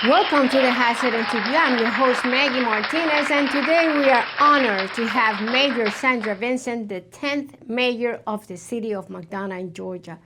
Welcome to the Hazard Interview. I'm your host, Maggy Martinez, and today we are honored to have Mayor Sandra Vincent, the 10th mayor of the City of McDonough, Georgia.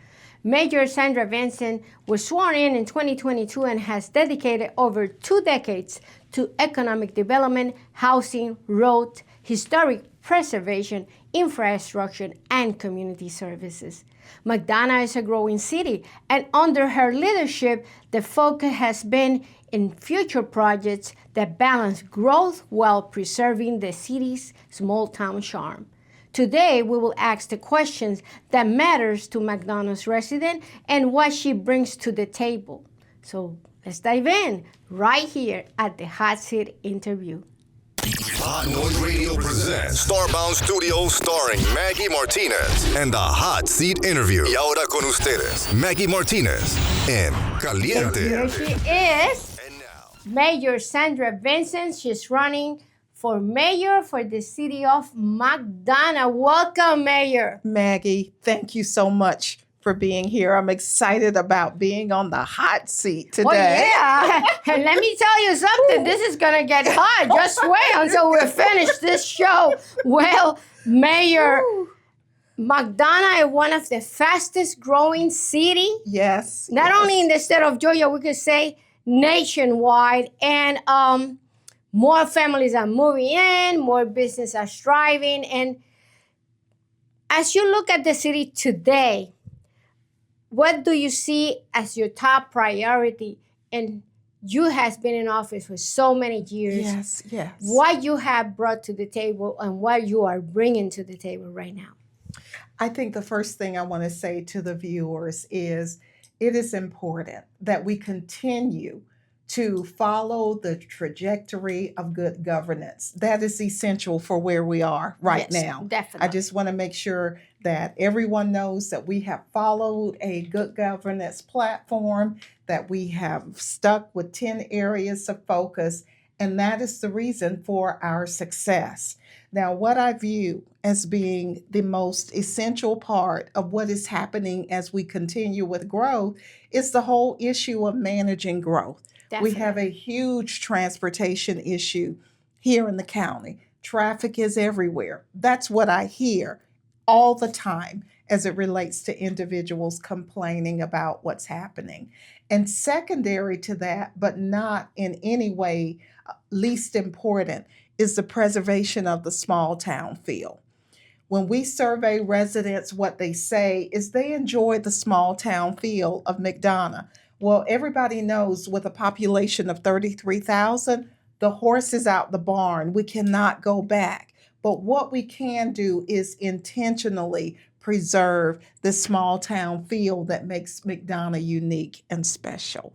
Mayor Sandra Vincent was sworn in 2022 and has dedicated over 2 decades to economic development, housing, roads, historic preservation, infrastructure, and community services. McDonough is a growing city, and under her leadership, the focus has been in future projects that balance growth while preserving the city's small town charm. Today, we will ask the questions that matters to McDonough's resident and what she brings to the table. So let's dive in right here at the Hot Seat Interview. Hot Noise Radio presents Starbound Studios starring Maggy Martinez and the Hot Seat Interview. Y ahora con ustedes, Maggy Martinez en Caliente. Here she is, Mayor Sandra Vincent. She's running for mayor for the city of McDonough. Welcome, Mayor. Maggy, thank you so much for being here. I'm excited about being on the hot seat today. Well, yeah. And let me tell you something. This is going to get hot. Just wait until we finish this show. Well, Mayor, McDonough is one of the fastest growing cities. Yes. Not only in the state of Georgia, we could say nationwide. And more families are moving in, more businesses are thriving. And as you look at the city today, what do you see as your top priority? And you has been in office for so many years. Yes. What you have brought to the table and what you are bringing to the table right now. I think the first thing I want to say to the viewers is it is important that we continue to follow the trajectory of good governance. That is essential for where we are right now. Definitely. I just want to make sure that everyone knows that we have followed a good governance platform, that we have stuck with 10 areas of focus, and that is the reason for our success. Now, what I view as being the most essential part of what is happening as we continue with growth is the whole issue of managing growth. Definitely. We have a huge transportation issue here in the county. Traffic is everywhere. That's what I hear all the time as it relates to individuals complaining about what's happening. And secondary to that, but not in any way least important, is the preservation of the small town feel. When we survey residents, what they say is they enjoy the small town feel of McDonough. Well, everybody knows with a population of 33,000, the horse is out the barn. We cannot go back. But what we can do is intentionally preserve the small town feel that makes McDonough unique and special.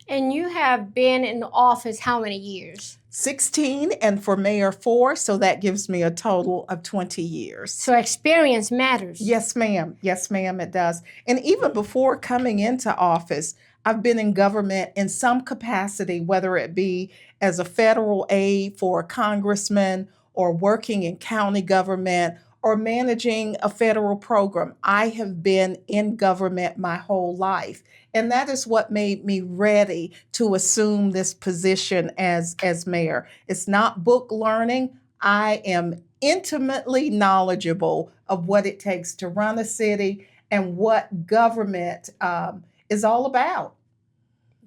And you have been in office how many years? 16, and for mayor 4, so that gives me a total of 20 years. So experience matters. Yes, ma'am. Yes, ma'am, it does. And even before coming into office, I've been in government in some capacity, whether it be as a federal aide for a congressman or working in county government or managing a federal program. I have been in government my whole life. And that is what made me ready to assume this position as mayor. It's not book learning. I am intimately knowledgeable of what it takes to run a city and what government is all about.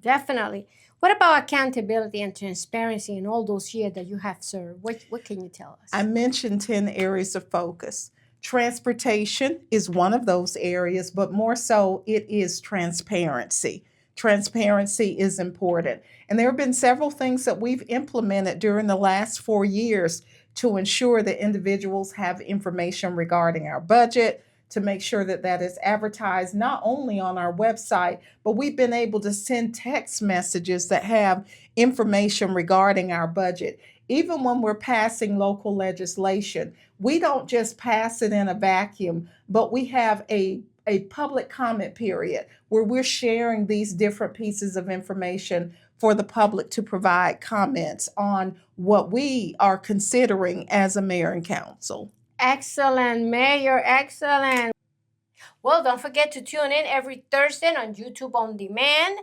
Definitely. What about accountability and transparency in all those years that you have served? What can you tell us? I mentioned 10 areas of focus. Transportation is one of those areas, but more so it is transparency. Transparency is important. And there have been several things that we've implemented during the last 4 years to ensure that individuals have information regarding our budget, to make sure that that is advertised not only on our website, but we've been able to send text messages that have information regarding our budget. Even when we're passing local legislation, we don't just pass it in a vacuum, but we have a public comment period where we're sharing these different pieces of information for the public to provide comments on what we are considering as a mayor and council. Excellent, Mayor, excellent. Well, don't forget to tune in every Thursday on YouTube On Demand.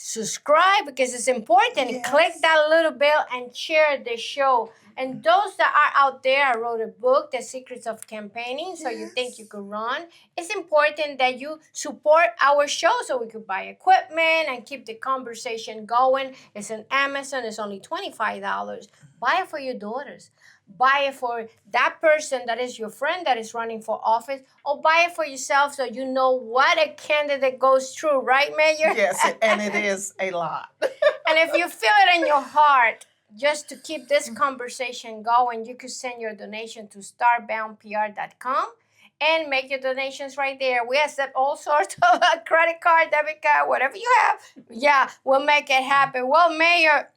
subscribe because it's important. Yes. Click that little bell and share the show. And those that are out there, I wrote a book, The Secrets of Campaigning, so you think you could run. It's important that you support our show so we could buy equipment and keep the conversation going. It's on Amazon. It's only $25. Buy it for your daughters. Buy it for that person that is your friend that is running for office, or buy it for yourself so you know what a candidate goes through, right, Mayor? Yes, and it is a lot. And if you feel it in your heart, just to keep this conversation going, you could send your donation to starboundpr.com and make your donations right there. We accept all sorts of credit card, debit card, whatever you have. Yeah, we'll make it happen. Well, Mayor,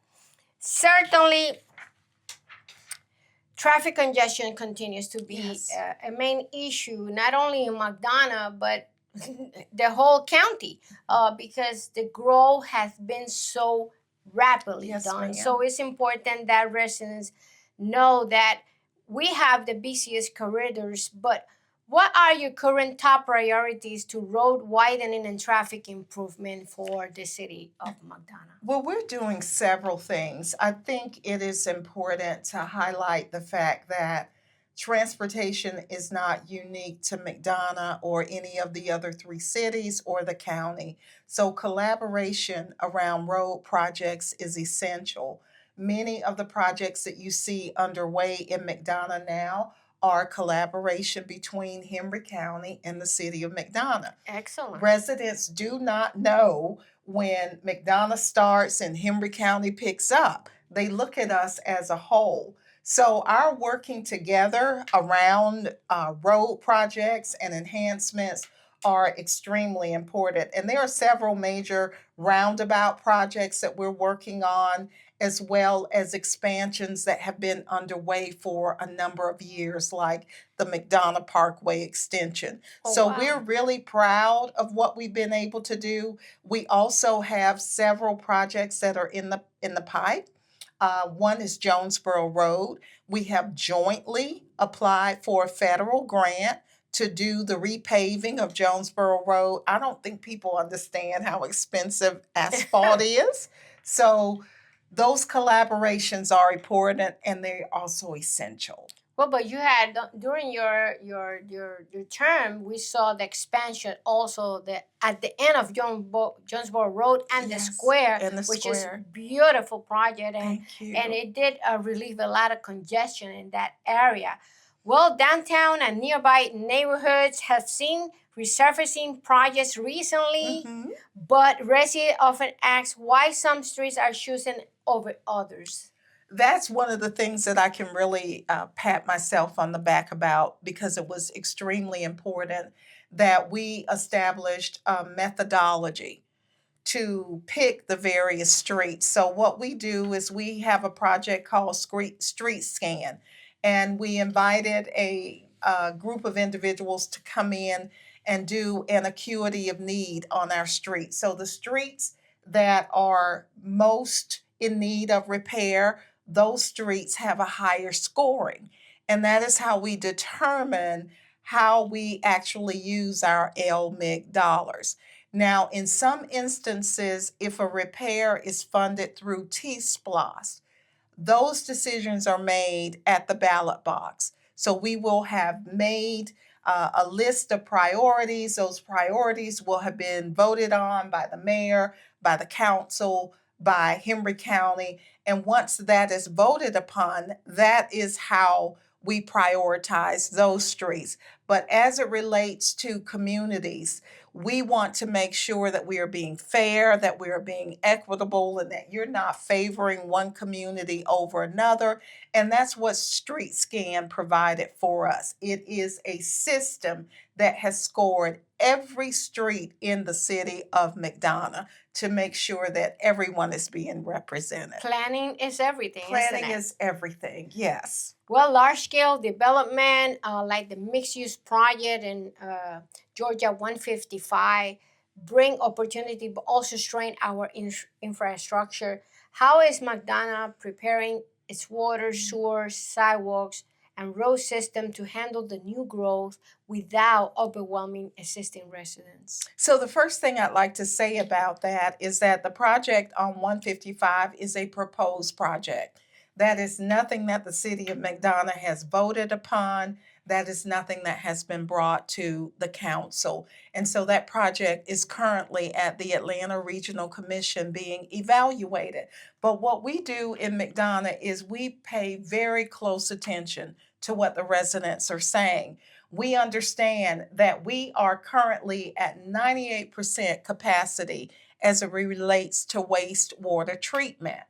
certainly traffic congestion continues to be Yes. a main issue, not only in McDonough, but the whole county, because the growth has been so rapidly Yes, done. ma'am. So it's important that residents know that we have the busiest corridors, but what are your current top priorities to road widening and traffic improvement for the city of McDonough? Well, we're doing several things. I think it is important to highlight the fact that transportation is not unique to McDonough or any of the other three cities or the county. So, collaboration around road projects is essential. Many of the projects that you see underway in McDonough now are collaboration between Henry County and the City of McDonough. Excellent. Residents do not know when McDonough starts and Henry County picks up. They look at us as a whole. So our working together around road projects and enhancements are extremely important. And there are several major roundabout projects that we're working on, as well as expansions that have been underway for a number of years, like the McDonough Parkway extension. Oh, So wow. we're really proud of what we've been able to do. We also have several projects that are in the pipe. One is Jonesboro Road. We have jointly applied for a federal grant to do the repaving of Jonesboro Road. I don't think people understand how expensive asphalt is. So those collaborations are important and they're also essential. Well, but you had during your term, we saw the expansion also at the end of Jonesboro Road and the Yes, square, and the which square. is beautiful project, and Thank you. and it did relieve a lot of congestion in that area. Well, downtown and nearby neighborhoods have seen resurfacing projects recently, Mhm. but residents often ask why some streets are chosen over others. That's one of the things that I can really pat myself on the back about, because it was extremely important that we established a methodology to pick the various streets. So what we do is we have a project called Street Scan, and we invited a group of individuals to come in and do an acuity of need on our streets. So the streets that are most in need of repair, those streets have a higher scoring. And that is how we determine how we actually use our LMIG dollars. Now, in some instances, if a repair is funded through T-SPLOS, those decisions are made at the ballot box. So we will have made a list of priorities. Those priorities will have been voted on by the mayor, by the council, by Henry County. And once that is voted upon, that is how we prioritize those streets. But as it relates to communities, we want to make sure that we are being fair, that we are being equitable, and that you're not favoring one community over another. And that's what Street Scan provided for us. It is a system that has scored every street in the city of McDonough to make sure that everyone is being represented. Planning is everything. Planning isn't it? is everything, yes. Well, large-scale development, like the mixed-use project in Georgia 155, bring opportunity but also strain our infrastructure. How is McDonough preparing its water, sewers, sidewalks, and road system to handle the new growth without overwhelming existing residents? So the first thing I'd like to say about that is that the project on 155 is a proposed project. That is nothing that the City of McDonough has voted upon. That is nothing that has been brought to the council. And so that project is currently at the Atlanta Regional Commission being evaluated. But what we do in McDonough is we pay very close attention to what the residents are saying. We understand that we are currently at 98% capacity as it relates to wastewater treatment.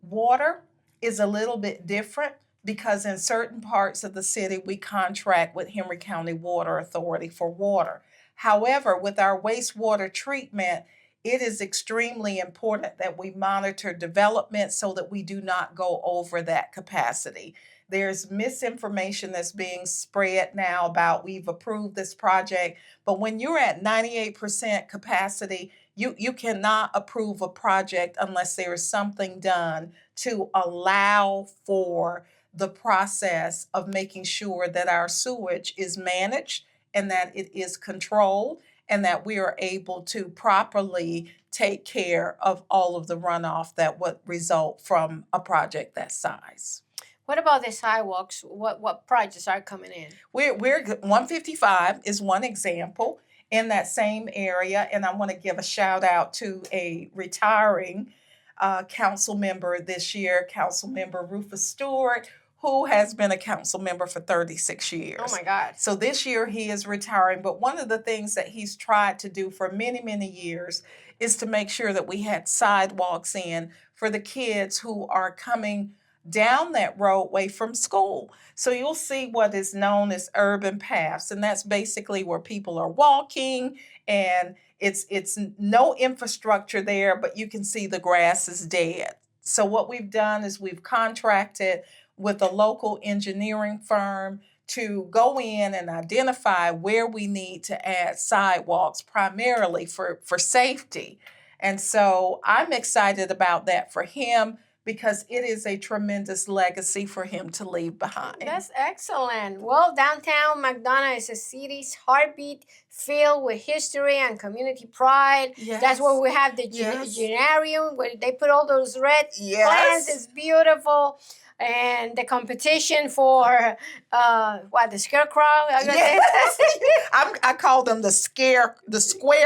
Water is a little bit different because in certain parts of the city, we contract with Henry County Water Authority for water. However, with our wastewater treatment, it is extremely important that we monitor development so that we do not go over that capacity. There's misinformation that's being spread now about we've approved this project, but when you're at 98% capacity, you cannot approve a project unless there is something done to allow for the process of making sure that our sewage is managed and that it is controlled and that we are able to properly take care of all of the runoff that would result from a project that size. What about the sidewalks? What projects are coming in? We're 155 is one example in that same area, and I want to give a shout out to a retiring council member this year, Council Member Rufus Stewart, who has been a council member for 36 years. Oh my God. So this year he is retiring, but one of the things that he's tried to do for many, many years is to make sure that we had sidewalks in for the kids who are coming down that roadway from school. So you'll see what is known as urban paths, and that's basically where people are walking and it's no infrastructure there, but you can see the grass is dead. So what we've done is we've contracted with a local engineering firm to go in and identify where we need to add sidewalks, primarily for safety. And so I'm excited about that for him, because it is a tremendous legacy for him to leave behind. That's excellent. Well, downtown McDonough is a city's heartbeat filled with history and community pride. Yes. That's where we have the Yes. Genarium, where they put all those red Yes. plants. It's beautiful. And the competition for, the scarecrow? Yes. I call them the square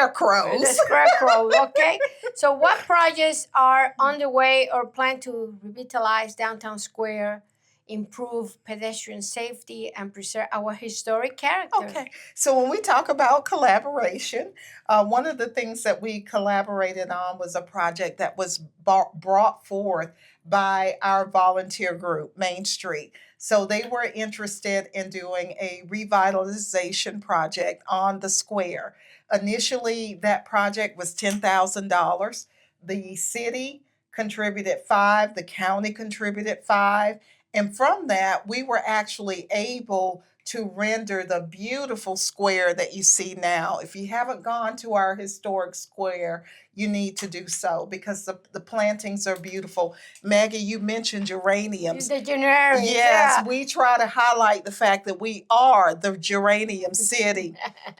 crows. The scarecrow, okay. So what projects are underway or planned to revitalize downtown square, improve pedestrian safety, and preserve our historic character? Okay, so when we talk about collaboration, one of the things that we collaborated on was a project that was brought forth by our volunteer group, Main Street. So they were interested in doing a revitalization project on the square. Initially, that project was $10,000. The city contributed $5,000, the county contributed $5,000, and from that, we were actually able to render the beautiful square that you see now. If you haven't gone to our historic square, you need to do so because the plantings are beautiful. Maggie, you mentioned geraniums. The Genarium. Yes, Yeah. we try to highlight the fact that we are the geranium city.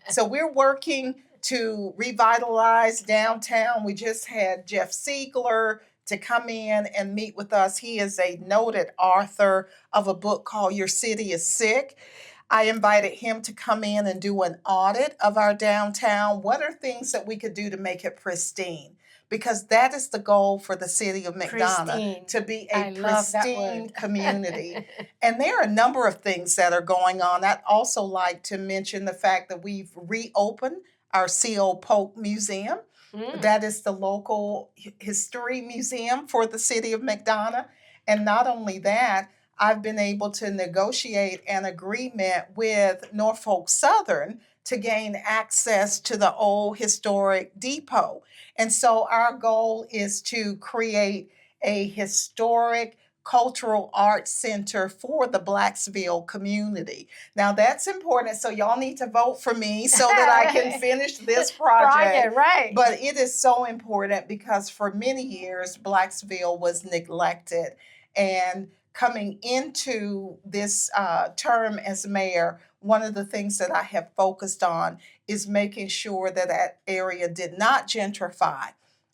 So we're working to revitalize downtown. We just had Jeff Siegler to come in and meet with us. He is a noted author of a book called Your City is Sick. I invited him to come in and do an audit of our downtown. What are things that we could do to make it pristine? Because that is the goal for the City of McDonough, Pristine. to be I a love that pristine word. community. And there are a number of things that are going on. I'd also like to mention the fact that we've reopened our C.O. Polk Museum. That is the local history museum for the City of McDonough. And not only that, I've been able to negotiate an agreement with Norfolk Southern to gain access to the old historic depot. And so our goal is to create a historic cultural arts center for the Blacksville community. Now that's important, so y'all need to vote for me so that I can finish this project. Right. But it is so important because for many years, Blacksville was neglected. And Coming into this term as mayor, one of the things that I have focused on is making sure that that area did not gentrify,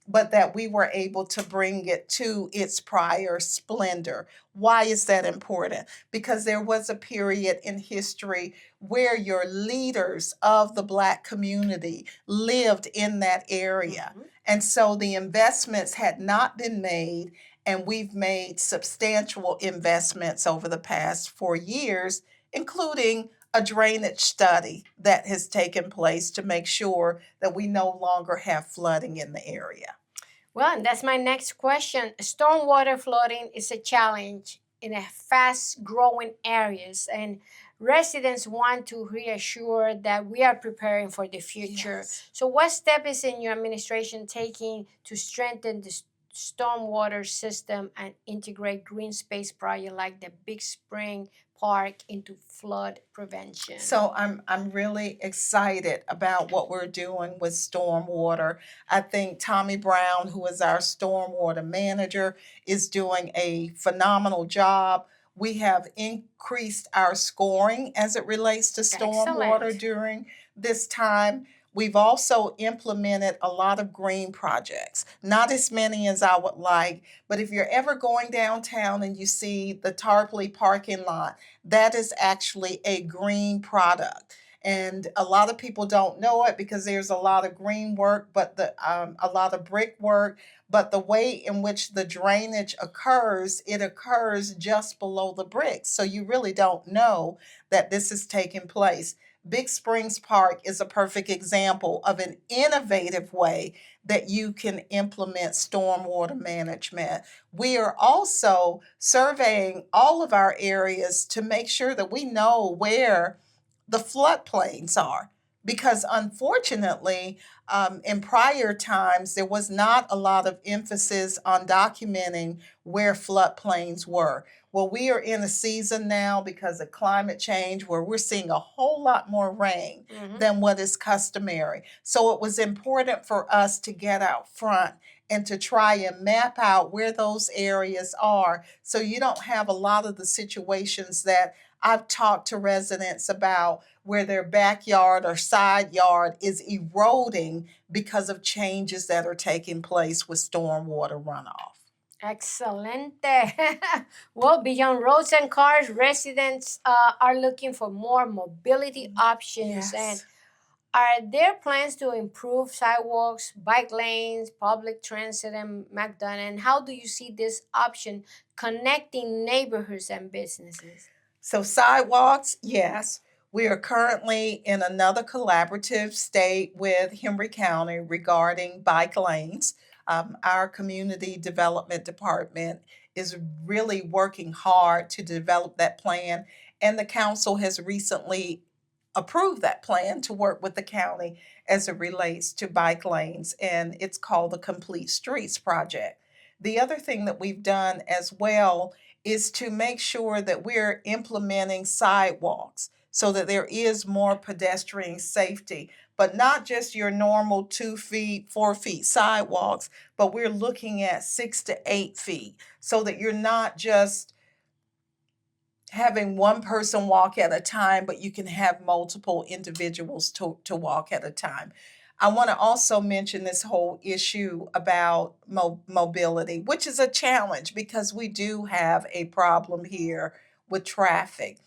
but that we were able to bring it to its prior splendor. Why is that important? Because there was a period in history where your leaders of the Black community lived in that area. Mhm. And so the investments had not been made, and we've made substantial investments over the past 4 years, including a drainage study that has taken place to make sure that we no longer have flooding in the area. Well, and that's my next question. Stormwater flooding is a challenge in a fast-growing areas, and residents want to reassure that we are preparing for the future. Yes. So, what step is in your administration taking to strengthen the stormwater system and integrate green space project like the Big Spring Park into flood prevention? So I'm really excited about what we're doing with stormwater. I think Tommy Brown, who is our stormwater manager, is doing a phenomenal job. We have increased our scoring as it relates to stormwater Excellent. during this time. We've also implemented a lot of green projects, not as many as I would like, but if you're ever going downtown and you see the Tarpley parking lot, that is actually a green product. And a lot of people don't know it because there's a lot of green work, but a lot of brick work. But the way in which the drainage occurs, it occurs just below the bricks. So you really don't know that this is taking place. Big Springs Park is a perfect example of an innovative way that you can implement stormwater management. We are also surveying all of our areas to make sure that we know where the floodplains are. Because unfortunately, in prior times, there was not a lot of emphasis on documenting where floodplains were. Well, we are in a season now because of climate change where we're seeing a whole lot more rain Mhm. than what is customary. So it was important for us to get out front and to try and map out where those areas are so you don't have a lot of the situations that I've talked to residents about where their backyard or side yard is eroding because of changes that are taking place with stormwater runoff. Excelente. Well, beyond roads and cars, residents are looking for more mobility options. And Yes. are there plans to improve sidewalks, bike lanes, public transit in McDonough? And how do you see this option connecting neighborhoods and businesses? So sidewalks, yes. We are currently in another collaborative state with Henry County regarding bike lanes. Our community development department is really working hard to develop that plan, and the council has recently approved that plan to work with the county as it relates to bike lanes, and it's called the Complete Streets Project. The other thing that we've done as well is to make sure that we're implementing sidewalks so that there is more pedestrian safety, but not just your normal 2 feet, 4 feet sidewalks, but we're looking at 6 to 8 feet so that you're not just having one person walk at a time, but you can have multiple individuals to walk at a time. I want to also mention this whole issue about mobility, which is a challenge because we do have a problem here with traffic.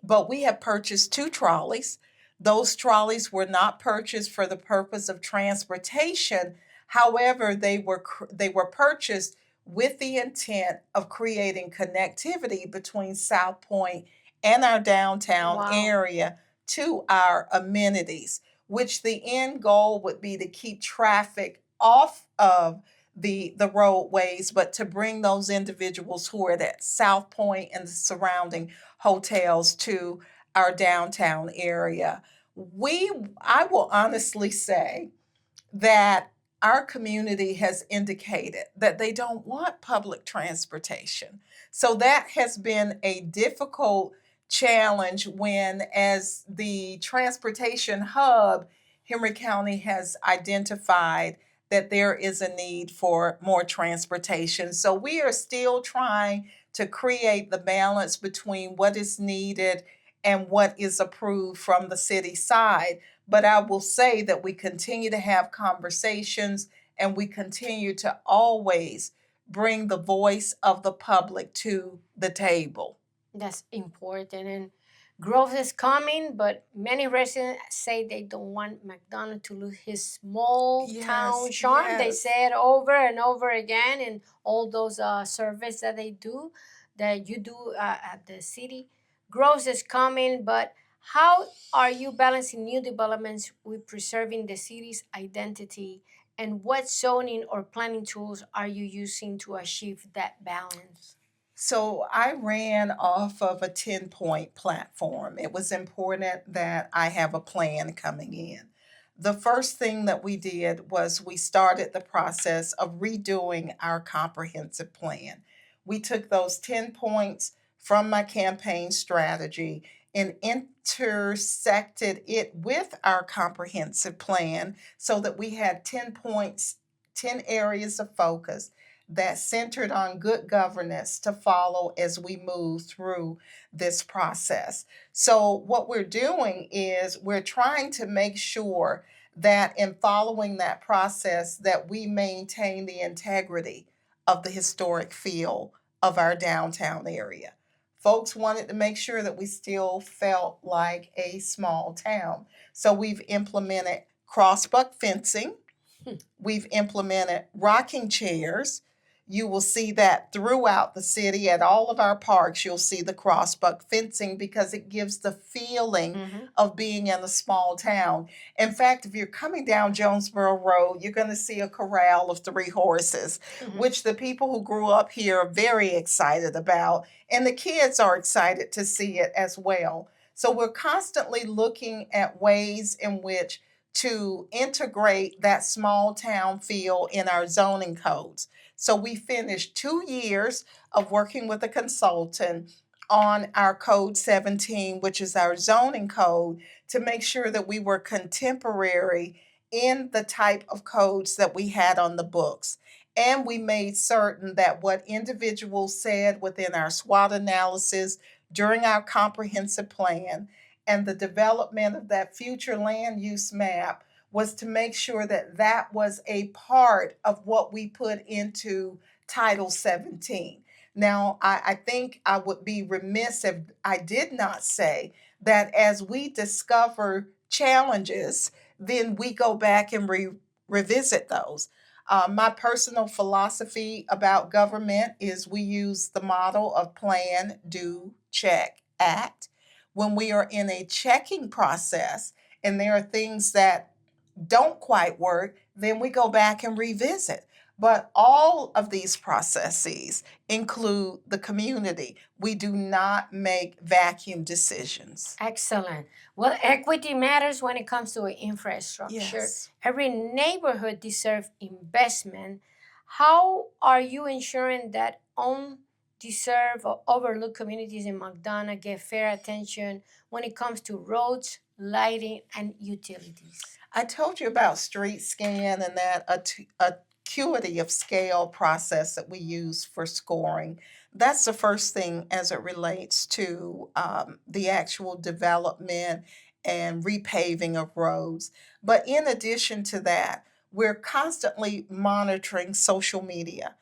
But we have purchased 2 trolleys. Those trolleys were not purchased for the purpose of transportation. However, they were purchased with the intent of creating connectivity between South Point and our downtown Wow. area to our amenities, which the end goal would be to keep traffic off of the roadways, but to bring those individuals who are at South Point and the surrounding hotels to our downtown area. I will honestly say that our community has indicated that they don't want public transportation. So that has been a difficult challenge when, as the transportation hub, Henry County has identified that there is a need for more transportation. So we are still trying to create the balance between what is needed and what is approved from the city side. But I will say that we continue to have conversations and we continue to always bring the voice of the public to the table. That's important. And growth is coming, but many residents say they don't want McDonough to lose his small town charm. They say it over and over again in all those surveys that they do, that you do at the city. Growth is coming, but how are you balancing new developments with preserving the city's identity? And what zoning or planning tools are you using to achieve that balance? So I ran off of a 10-point platform. It was important that I have a plan coming in. The first thing that we did was we started the process of redoing our comprehensive plan. We took those 10 points from my campaign strategy and intersected it with our comprehensive plan so that we had 10 points, 10 areas of focus that centered on good governance to follow as we move through this process. So what we're doing is we're trying to make sure that in following that process that we maintain the integrity of the historic feel of our downtown area. Folks wanted to make sure that we still felt like a small town. So we've implemented crossbuck fencing. We've implemented rocking chairs. You will see that throughout the city at all of our parks. You'll see the crossbuck fencing because it gives the feeling of being in a small town. In fact, if you're coming down Jonesboro Road, you're going to see a corral of 3 horses, which the people who grew up here are very excited about, and the kids are excited to see it as well. So we're constantly looking at ways in which to integrate that small town feel in our zoning codes. So we finished 2 years of working with a consultant on our Code 17, which is our zoning code, to make sure that we were contemporary in the type of codes that we had on the books. And we made certain that what individuals said within our SWOT analysis during our comprehensive plan and the development of that future land use map was to make sure that that was a part of what we put into Title 17. Now, I think I would be remiss if I did not say that as we discover challenges, then we go back and revisit those. My personal philosophy about government is we use the model of plan, do, check, act. When we are in a checking process and there are things that don't quite work, then we go back and revisit. But all of these processes include the community. We do not make vacuum decisions. Excellent. Well, equity matters when it comes to infrastructure. Yes. Every neighborhood deserves investment. How are you ensuring that undeserved or overlooked communities in McDonough get fair attention when it comes to roads, lighting, and utilities? I told you about street scan and that acuity of scale process that we use for scoring. That's the first thing as it relates to the actual development and repaving of roads. But in addition to that, we're constantly monitoring social media,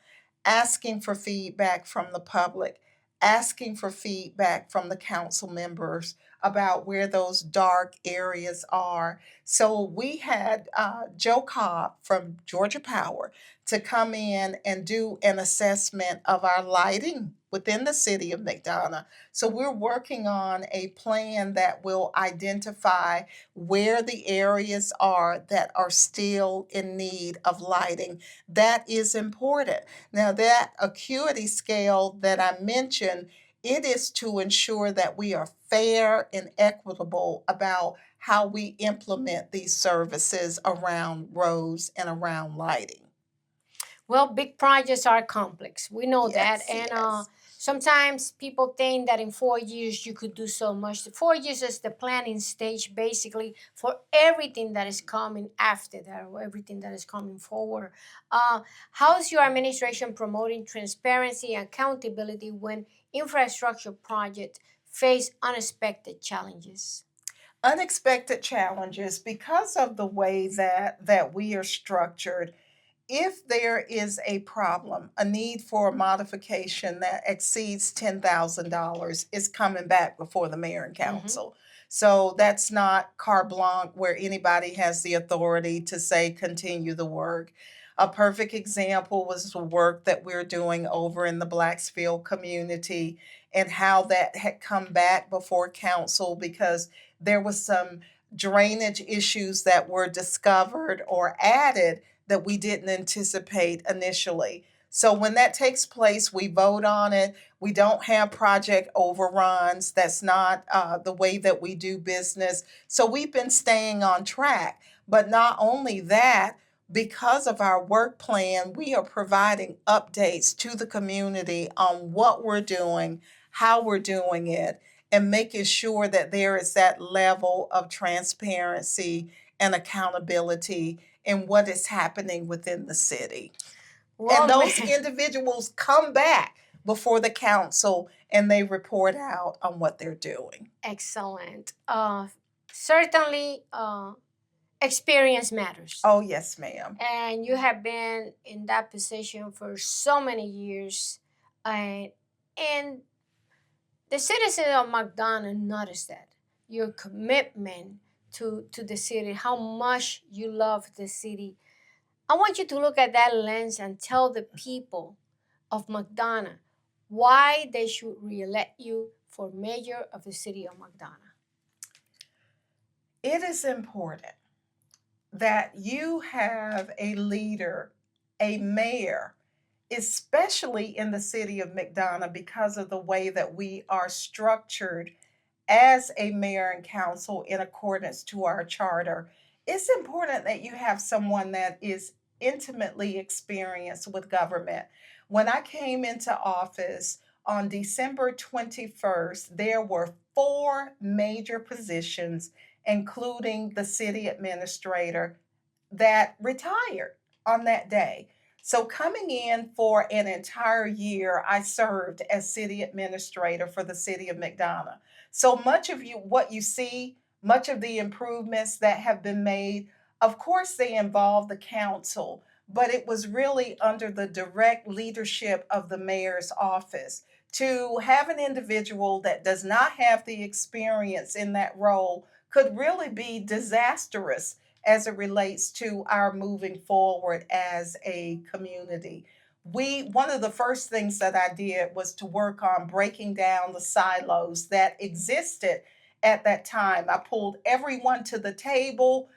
asking for feedback from the public, asking for feedback from the council members about where those dark areas are. So we had Joe Cobb from Georgia Power to come in and do an assessment of our lighting within the city of McDonough. So we're working on a plan that will identify where the areas are that are still in need of lighting. That is important. Now, that acuity scale that I mentioned, it is to ensure that we are fair and equitable about how we implement these services around roads and around lighting. Well, big projects are complex. We know Yes, that. And yes. sometimes people think that in 4 years you could do so much. The 4 years is the planning stage basically for everything that is coming after that or everything that is coming forward. How's your administration promoting transparency and accountability when infrastructure projects face unexpected challenges? Unexpected challenges because of the way that we are structured. If there is a problem, a need for a modification that exceeds $10,000 is coming back before the mayor and council. So that's not carte blanche where anybody has the authority to say continue the work. A perfect example was the work that we're doing over in the Blacksfield community and how that had come back before council because there was some drainage issues that were discovered or added that we didn't anticipate initially. So when that takes place, we vote on it. We don't have project overruns. That's not the way that we do business. So we've been staying on track. But not only that, because of our work plan, we are providing updates to the community on what we're doing, how we're doing it, and making sure that there is that level of transparency and accountability in what is happening within the city. Well, And those individuals come back before the council and they report out on what they're doing. Excellent. Certainly, experience matters. Oh, yes, ma'am. And you have been in that position for so many years. And the citizens of McDonough noticed that. Your commitment to the city, how much you love the city. I want you to look at that lens and tell the people of McDonough why they should re-elect you for mayor of the city of McDonough. It is important that you have a leader, a mayor, especially in the city of McDonough because of the way that we are structured as a mayor and council in accordance to our charter. It's important that you have someone that is intimately experienced with government. When I came into office on December 21st, there were 4 major positions, including the city administrator, that retired on that day. So coming in for an entire year, I served as city administrator for the city of McDonough. So much of what you see, much of the improvements that have been made, of course, they involve the council, but it was really under the direct leadership of the mayor's office. To have an individual that does not have the experience in that role could really be disastrous as it relates to our moving forward as a community. One of the first things that I did was to work on breaking down the silos that existed at that time. I pulled everyone to the table.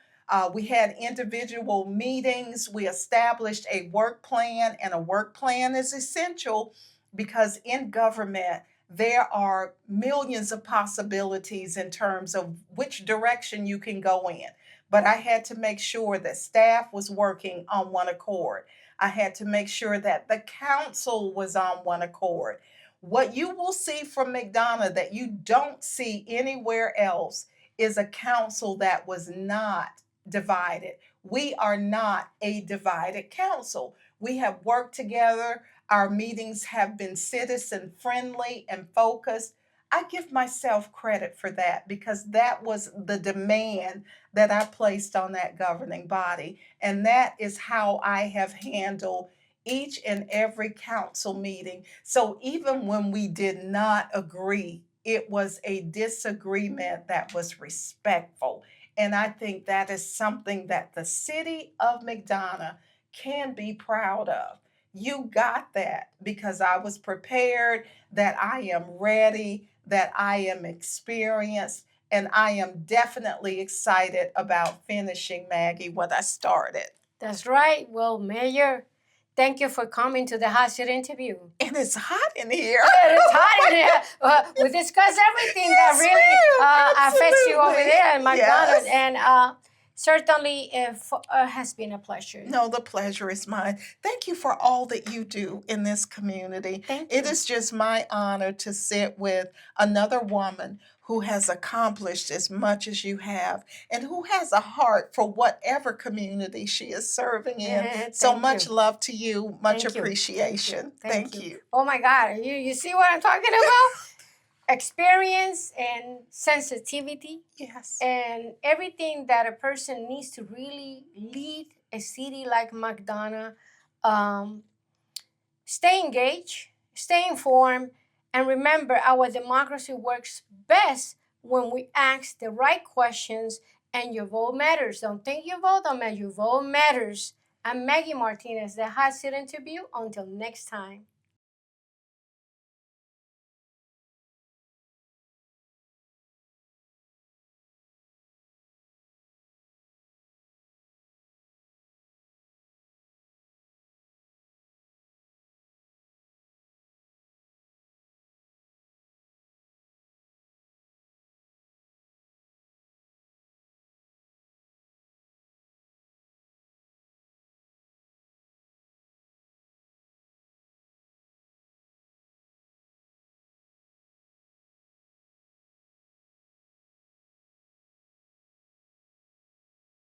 We had individual meetings. We established a work plan, and a work plan is essential because in government, there are millions of possibilities in terms of which direction you can go in. But I had to make sure that staff was working on one accord. I had to make sure that the council was on one accord. What you will see from McDonough that you don't see anywhere else is a council that was not divided. We are not a divided council. We have worked together. Our meetings have been citizen friendly and focused. I give myself credit for that because that was the demand that I placed on that governing body. And that is how I have handled each and every council meeting. So even when we did not agree, it was a disagreement that was respectful. And I think that is something that the city of McDonough can be proud of. You got that because I was prepared, that I am ready, that I am experienced, and I am definitely excited about finishing, Maggie, what I started. That's right. Well, Mayor, thank you for coming to the hot seat interview. And it's hot in here. Yeah, it's hot in here. We discussed everything that really affects you over there in McDonald's. Yes. And Certainly, it has been a pleasure. No, the pleasure is mine. Thank you for all that you do in this community. Thank It you. is just my honor to sit with another woman who has accomplished as much as you have and who has a heart for whatever community she is serving in. So Thank much you. love to you, much Thank you. appreciation. Thank you. you. Oh my God, you see what I'm talking about? Experience and sensitivity Yes. and everything that a person needs to really lead a city like McDonough. Um, Stay engaged, stay informed, and remember our democracy works best when we ask the right questions and your vote matters. Don't think your vote don't matter, your vote matters. I'm Maggie Martinez, the Hot Seat Interview. Until next time.